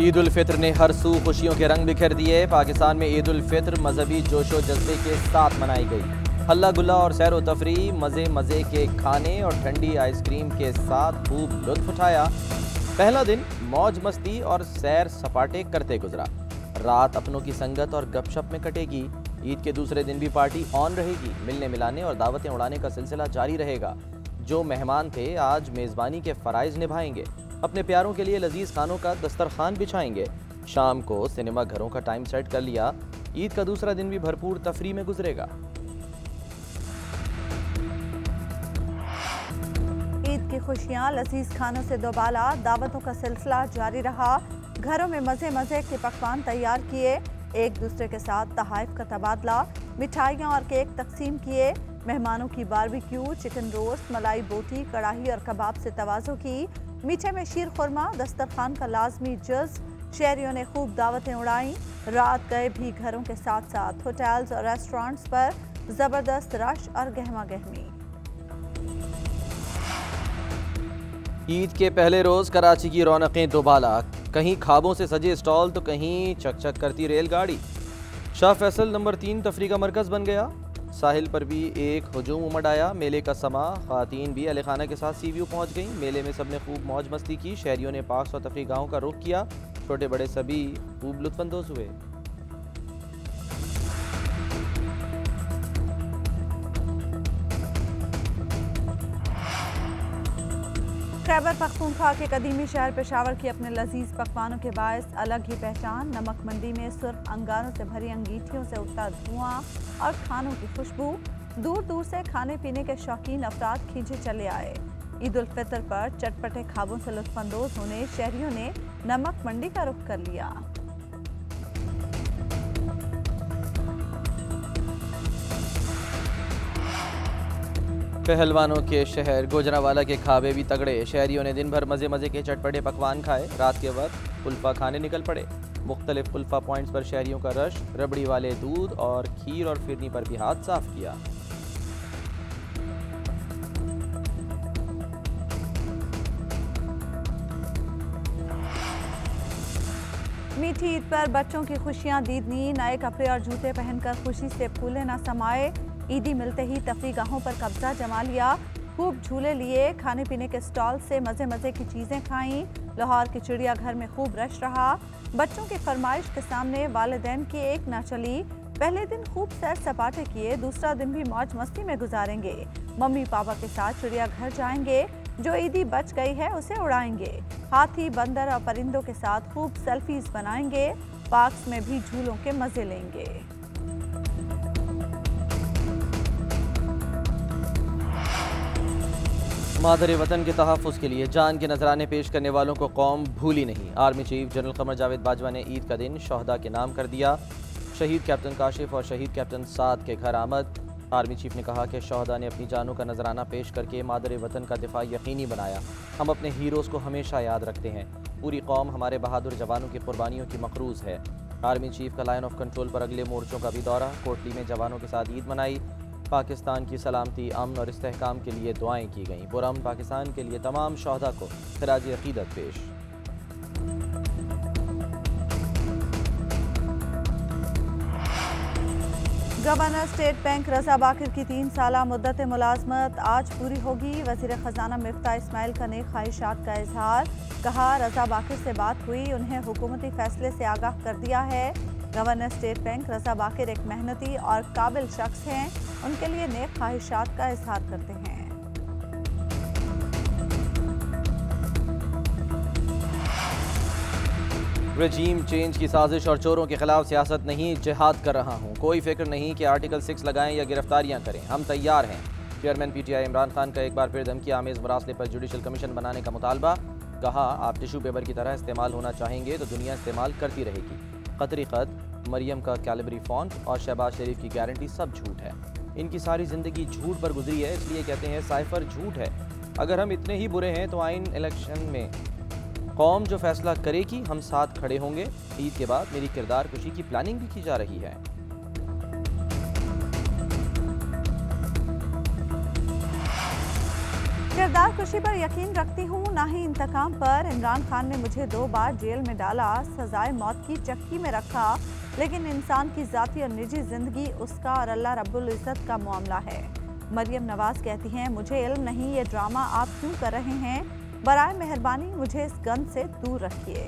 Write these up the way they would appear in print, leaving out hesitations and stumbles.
ईद उल फित्र ने हर सू खुशियों के रंग बिखेर दिए। पाकिस्तान में ईद उल फित्र मजहबी जोशो जज्बे के साथ मनाई गई। हल्ला गुल्ला और सैर व तफरी, मज़े मज़े के खाने और ठंडी आइसक्रीम के साथ खूब लुत्फ उठाया। पहला दिन मौज मस्ती और सैर सपाटे करते गुजरा। रात अपनों की संगत और गपशप में कटेगी। ईद के दूसरे दिन भी पार्टी ऑन रहेगी। मिलने मिलाने और दावतें उड़ाने का सिलसिला जारी रहेगा। जो मेहमान थे आज मेज़बानी के फ़राइज़ निभाएंगे। अपने प्यारों के लिए लजीज खानों का दस्तरखान बिछाएंगे। शाम को सिनेमा घरों का टाइम सेट कर लिया। ईद का दूसरा दिन भी भरपूर तफरी में गुजरेगा। ईद की खुशियां लजीज खानों से दोबाला। दावतों का सिलसिला जारी रहा। घरों में मज़े मज़े के पकवान तैयार किए। एक दूसरे के साथ तहाइफ का तबादला, मिठाइयाँ और केक तकसीम किए। मेहमानों की बारबेक्यू, चिकन रोस्ट, मलाई बोटी, कढ़ाई और कबाब से तवाज़ो की। मीठे में शीर खुरमा, दस्तरखान का लाजमी जज। शहरियों ने खूब दावतें उड़ाई। रात गए भी घरों के साथ साथ होटल्स और रेस्टोरेंट्स पर ज़बरदस्त रश और गहमा गहमी। ईद के पहले रोज कराची की रौनकें दोबाला। कहीं ख्वाबों से सजे स्टॉल तो कहीं चकचक करती रेलगाड़ी। शाह फैसल नंबर 3 तफरी का मरकज बन गया। साहिल पर भी एक हुजूम उमड़ आया। मेले का समा, ख़वातीन भी अहले खाना के साथ सी व्यू पहुँच गईं। मेले में सबने खूब मौज मस्ती की। शहरियों ने पार्क्स और तफरी गाहों का रुख किया। छोटे बड़े सभी खूब लुत्फानंदोज हुए। खैबर पख्तूनख्वा के कदीमी शहर पेशावर की अपने लजीज पकवानों के बायस अलग ही पहचान। नमक मंडी में सुर्ख अंगारों से भरी अंगीठियों से उठता धुआं और खानों की खुशबू। दूर दूर से खाने पीने के शौकीन अफराद खींचे चले आए। ईद उल फितर पर चटपटे ख्वाबों से लुत्फानंदोज होने शहरियों ने नमक मंडी का रुख कर लिया। पहलवानों के शहर गुजरांवाला के खाबे भी तगड़े। शहरियों ने दिन भर मज़े मज़े के चटपटे पकवान खाए। रात के वक्त कुल्फ़ा खाने निकल पड़े। मुख्तलिफ कुल्फ़ा पॉइंट्स पर शहरियों का रश। रबड़ी वाले दूध और खीर और फिरनी पर भी हाथ साफ किया। मीठी ईद पर बच्चों की खुशियां दीदनी। नए कपड़े और जूते पहनकर खुशी से फूले न समाए। ईदी मिलते ही तफरी गाहों पर कब्जा जमा लिया। खूब झूले लिए। खाने पीने के स्टॉल से मज़े मज़े की चीज़ें खाईं। लाहौर के चिड़ियाघर में खूब रश रहा। बच्चों की फरमाइश के सामने वालिदैन की एक ना चली। पहले दिन खूब सैर सपाटे किए। दूसरा दिन भी मौज मस्ती में गुजारेंगे। मम्मी पापा के साथ चिड़ियाघर जाएंगे। जो ईदी बच गई है उसे उड़ाएंगे। हाथी, बंदर और परिंदों के साथ खूब सेल्फीज बनाएंगे। पार्क्स में भी झूलों के मज़े लेंगे। मादर वतन के तहफ़्फ़ुज़ के लिए जान के नजराने पेश करने वालों को कौम भूली नहीं। Army chief general Qamar Javed Bajwa ने ईद का दिन शहदा के नाम कर दिया। शहीद कैप्टन काशिफ और शहीद कैप्टन साद के घर आमद। आर्मी चीफ ने कहा कि शहदा ने अपनी जानों का नजराना पेश करके मादर वतन का दिफा यकीनी बनाया। हम अपने हीरोज़ को हमेशा याद रखते हैं। पूरी कौम हमारे बहादुर जवानों की कुर्बानियों की मकरूज़ है। आर्मी चीफ का लाइन ऑफ कंट्रोल पर अगले मोर्चों का भी दौरा। कोटली में जवानों के साथ ईद मनाई। पाकिस्तान की सलामती, अमन और इस्तेहकाम के लिए दुआएं की गईं। पुरअमन पाकिस्तान के लिए तमाम शहदा को खिराज अकीदत पेश। गवर्नर स्टेट बैंक रजा बाकिर की 3 साला मुद्दत मुलाजमत आज पूरी होगी। वज़ीर ख़जाना मिफ्ता इस्माइल का नेक ख्वाहिशात का इजहार। कहा रजा बाकिर से बात हुई, उन्हें हुकूमती फैसले से आगाह कर दिया है। गवर्नर स्टेट बैंक रजा बाकिर एक मेहनती और काबिल शख्स हैं। उनके लिए नेक ख्वाहिशात का इजहार करते हैं। रजीम चेंज की साजिश और चोरों के खिलाफ सियासत नहीं, जिहाद कर रहा हूँ। कोई फिक्र नहीं कि आर्टिकल 6 लगाएं या गिरफ्तारियां करें। हम तैयार हैं। चेयरमैन PTI इमरान खान का एक बार फिर धमकी आमेज मरासले पर जुडिशल कमीशन बनाने का मुतालबा। कहा आप टिशू पेपर की तरह इस्तेमाल होना चाहेंगे तो दुनिया इस्तेमाल करती रहेगी। कतरी ख़त, मरियम का कैलिबरी फॉन्ट और शहबाज शरीफ की गारंटी सब झूठ है। इनकी सारी ज़िंदगी झूठ पर गुजरी है, इसलिए कहते हैं साइफर झूठ है। अगर हम इतने ही बुरे हैं तो आइन इलेक्शन में कौम जो फैसला करेगी हम साथ खड़े होंगे। ईद के बाद मेरी किरदार कुशी की प्लानिंग भी की जा रही है। किरदार कुशी पर यकीन रखती हूँ, ना ही इंतकाम पर। इमरान खान ने मुझे 2 बार जेल में डाला, सजाए मौत की चक्की में रखा, लेकिन इंसान की जाती और निजी जिंदगी उसका और अल्लाह रब्बुल इज्जत का मामला है। मरियम नवाज कहती हैं, मुझे इल्म नहीं, ये ड्रामा आप क्यों कर रहे हैं? बराए मेहरबानी मुझे इस गंद से दूर रखिए।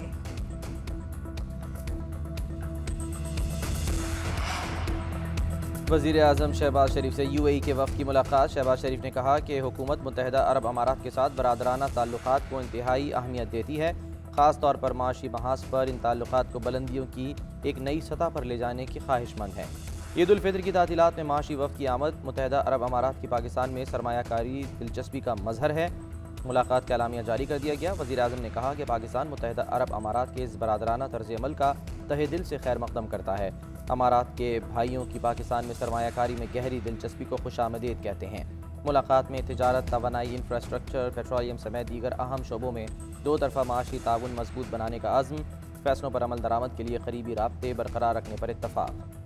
वज़ीर आज़म शहबाज शरीफ से यूएई के वफ़द की मुलाकात। शहबाज शरीफ ने कहा कि हुकूमत मुत्तहिदा अरब अमारात के साथ बरादराना ताल्लुकात को इंतहाई अहमियत देती है। ख़ास तौर पर माशी महाज पर इन ताल्लुकात को बुलंदियों की एक नई सतह पर ले जाने की ख्वाहिशमंद है। ईद उल फितर की तातीलात में माशी वफ़द की आमद मुत्तहिदा अरब अमारात की पाकिस्तान में सरमायाकारी दिलचस्पी का मजहर है। मुलाकात का एलामिया जारी कर दिया गया। वज़ीर आज़म ने कहा कि पाकिस्तान मुत्तहिदा अरब अमारात के इस बरादराना तर्ज़ अमल का तहे दिल से खैर मक़दम करता है। अमारात के भाइयों की पाकिस्तान में सरमायाकारी में गहरी दिलचस्पी को खुशामदीद कहते हैं। मुलाकात में तिजारत, तवानाई, इंफ्रास्ट्रक्चर, पेट्रोलियम समेत दीगर अहम शोबों में 2 तरफ़ा माशी ताउन मजबूत बनाने का अज़्म, फैसलों पर अमल दरामद के लिए करीबी राब्ते बरकरार रखने पर इत्तफ़ाक़।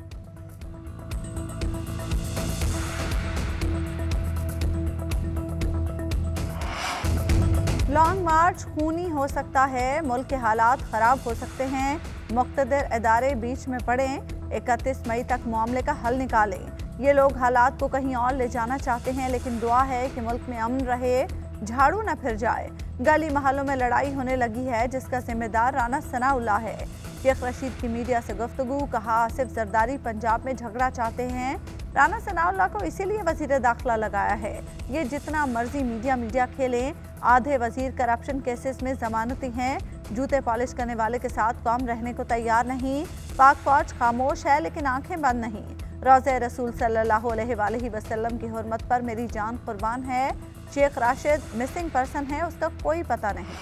लॉन्ग मार्च खूनी हो सकता है, मुल्क के हालात ख़राब हो सकते हैं, मुक़्तदर इदारे बीच में पड़ें, 31 मई तक मामले का हल निकालें। ये लोग हालात को कहीं और ले जाना चाहते हैं, लेकिन दुआ है कि मुल्क में अमन रहे, झाड़ू न फिर जाए। गली महलों में लड़ाई होने लगी है, जिसका जिम्मेदार राना सनाउल्लाह है। शेख रशीद की मीडिया से गुफ्तगू, कहा आसिफ जरदारी पंजाब में झगड़ा चाहते हैं, राना सनाउल्लाह को इसीलिए वजीर दाखिला लगाया है। ये जितना मर्जी मीडिया खेलें, आधे वजीर करप्शन केसेस में जमानती हैं, जूते पॉलिश करने वाले के साथ कौम रहने को तैयार नहीं। पाक फौज खामोश है, लेकिन आंखें बंद नहीं। रोज़े रसूल सल्लल्लाहु अलैहि वसल्लम की हुर्मत पर मेरी जान कुर्बान है। शेख राशिद मिसिंग पर्सन है, उसका कोई पता नहीं।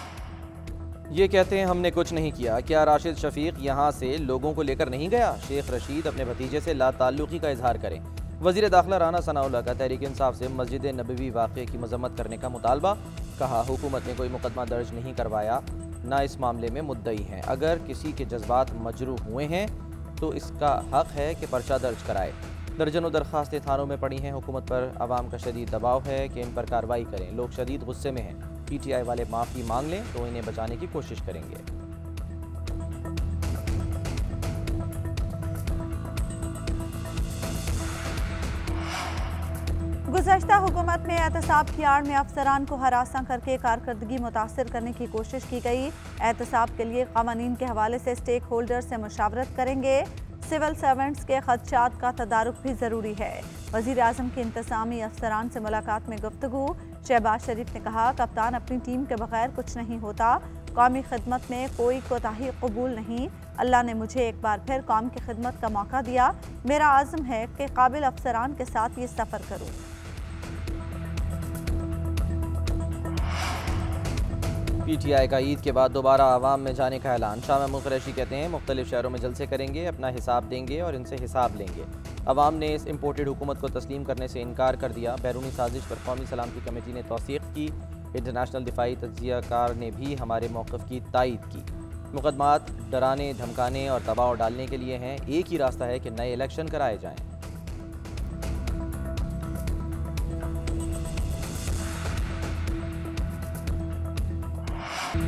ये कहते हैं हमने कुछ नहीं किया। क्या राशिद शफीक यहाँ से लोगों को लेकर नहीं गया? शेख रशीद अपने भतीजे से लाताल्लुकी का इजहार करें। वज़ीर दाखिला राना सनाउल्लाह का तहरीक इंसाफ से मस्जिद नबवी वाक़े की मजम्मत करने का मुतालबा। कहा हुकूमत ने कोई मुकदमा दर्ज नहीं करवाया, ना इस मामले में मुद्दई हैं। अगर किसी के जज्बात मजरूह हुए हैं तो इसका हक है कि पर्चा दर्ज कराए। दर्जनों दरख्वास्तें थानों में पड़ी हैं। हुकूमत पर आवाम का शदीद दबाव है कि इन पर कार्रवाई करें। लोग शदीद गुस्से में हैं। PTI वाले माफ़ी मांग लें तो इन्हें बचाने की कोशिश करेंगे। गुज़श्ता हुकूमत में एहतसाब की आड़ में अफसरान को हरासा करके कारकर्दगी मुतासर करने की कोशिश की गई। एहतसाब के लिए क़वानीन के हवाले से स्टेक होल्डर से मुशावरत करेंगे। सिविल सर्वेंट्स के खदशात का तदारुक भी ज़रूरी है। वज़ीर आज़म के इंतज़ामी अफसरान से मुलाकात में गुफ्तगू। शहबाज शरीफ ने कहा, कप्तान अपनी टीम के बगैर कुछ नहीं होता। कौमी खिदमत में कोई कोताही कबूल नहीं। अल्लाह ने मुझे एक बार फिर कौम की खिदमत का मौका दिया। मेरा आज़म है कि काबिल अफसरान के साथ ये सफ़र करूँ। PTI का ईद के बाद दोबारा आवाम में जाने का ऐलान। शाह महमूद कुरैशी कहते हैं मुख्तलिफ शहरों में जलसे करेंगे, अपना हिसाब देंगे और इनसे हिसाब लेंगे। अवाम ने इस इम्पोर्टेड हुकूमत को तस्लीम करने से इनकार कर दिया। बैरूनी साजिश पर कौमी सलामती कमेटी ने तौसीक़ की। इंटरनेशनल दिफाई तज्ज़ियाकार ने भी हमारे मौक़िफ़ की तायीद की। मुकदमात डराने, धमकाने और दबाव डालने के लिए हैं। एक ही रास्ता है कि नए इलेक्शन कराए जाएँ।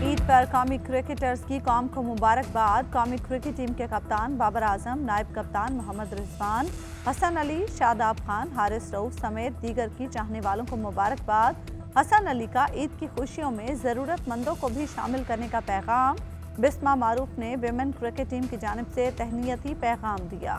ईद पर कौमी क्रिकेटर्स की कौम को मुबारकबाद। कौमी क्रिकेट टीम के कप्तान बाबर आजम, नायब कप्तान मोहम्मद रिजवान, हसन अली, शादाब खान, हारिस रऊफ समेत दीगर की चाहने वालों को मुबारकबाद। हसन अली का ईद की खुशियों में ज़रूरतमंदों को भी शामिल करने का पैगाम। बिस्मा मारूफ ने विमेन क्रिकेट टीम की जानिब से तहनीयती पैगाम दिया।